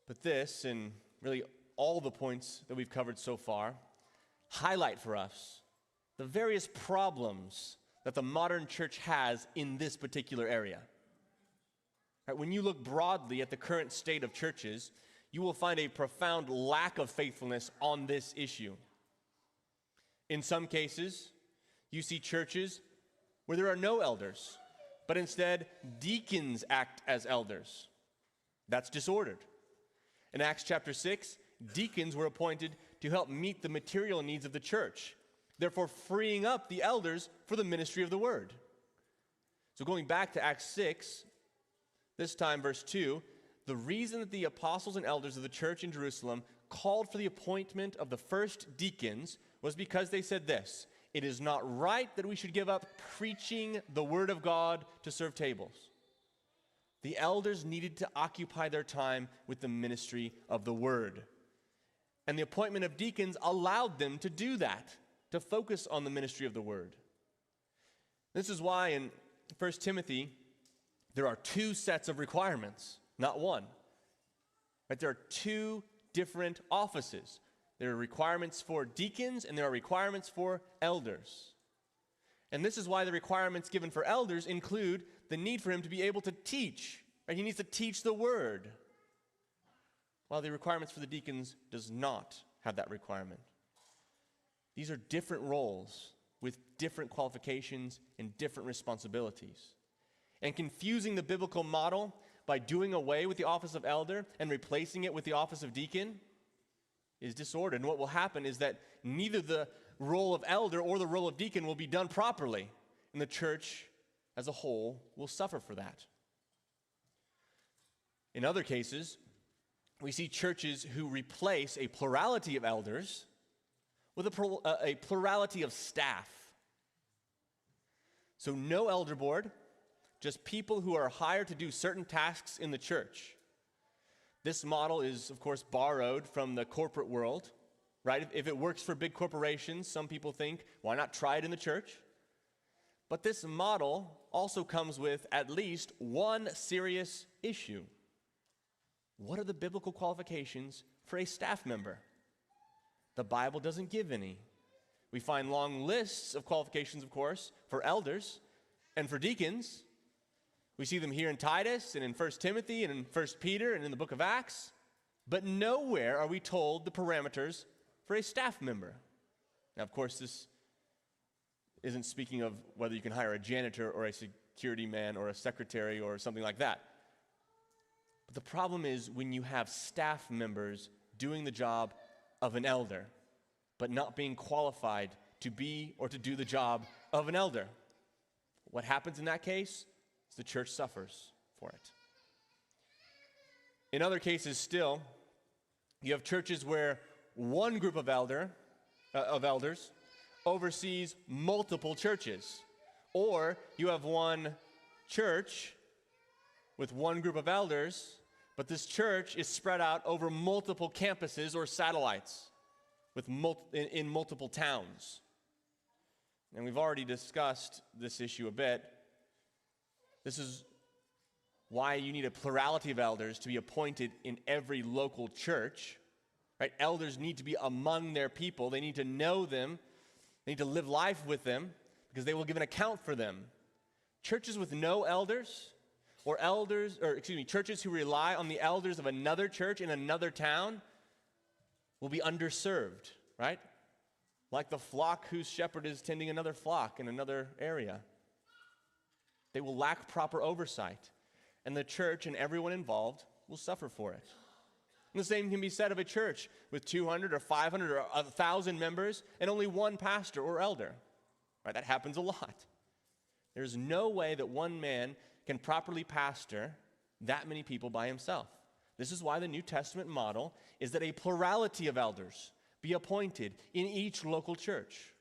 But this, and really all the points that we've covered so far, highlight for us the various problems that the modern church has in this particular area. Right, when you look broadly at the current state of churches, you will find a profound lack of faithfulness on this issue. In some cases, you see churches where there are no elders, but instead deacons act as elders. That's disordered. In Acts chapter 6, deacons were appointed to help meet the material needs of the church, therefore freeing up the elders for the ministry of the word. So going back to Acts 6, this time verse 2, the reason that the apostles and elders of the church in Jerusalem called for the appointment of the first deacons was because they said this: it is not right that we should give up preaching the word of God to serve tables. The elders needed to occupy their time with the ministry of the word. And the appointment of deacons allowed them to do that, to focus on the ministry of the word. This is why in 1 Timothy, there are two sets of requirements, not one. Right? There are two different offices. There are requirements for deacons and there are requirements for elders. And this is why the requirements given for elders include the need for him to be able to teach. Right? He needs to teach the word. While the requirements for the deacons does not have that requirement. These are different roles with different qualifications and different responsibilities. And confusing the biblical model by doing away with the office of elder and replacing it with the office of deacon is disordered. And what will happen is that neither the role of elder or the role of deacon will be done properly, and the church as a whole will suffer for that. In other cases, we see churches who replace a plurality of elders with a plurality of staff. So no elder board, just people who are hired to do certain tasks in the church. This model is, of course, borrowed from the corporate world, right? If it works for big corporations, some people think, why not try it in the church? But this model also comes with at least one serious issue. What are the biblical qualifications for a staff member? The Bible doesn't give any. We find long lists of qualifications, of course, for elders and for deacons. We see them here in Titus and in 1 Timothy and in 1 Peter and in the book of Acts. But nowhere are we told the parameters for a staff member. Now, of course, this isn't speaking of whether you can hire a janitor or a security man or a secretary or something like that. But the problem is when you have staff members doing the job of an elder, but not being qualified to be or to do the job of an elder. What happens in that case is the church suffers for it. In other cases still, you have churches where one group of elders oversees multiple churches. Or you have one church with one group of elders, but this church is spread out over multiple campuses or satellites in multiple towns. And we've already discussed this issue a bit. This is why you need a plurality of elders to be appointed in every local church. Right? Elders need to be among their people. They need to know them. They need to live life with them because they will give an account for them. Churches with no elders, churches who rely on the elders of another church in another town will be underserved, right? Like the flock whose shepherd is tending another flock in another area. They will lack proper oversight, and the church and everyone involved will suffer for it. And the same can be said of a church with 200 or 500 or 1,000 members and only one pastor or elder. Right? That happens a lot. There's no way that one man can properly pastor that many people by himself. This is why the New Testament model is that a plurality of elders be appointed in each local church.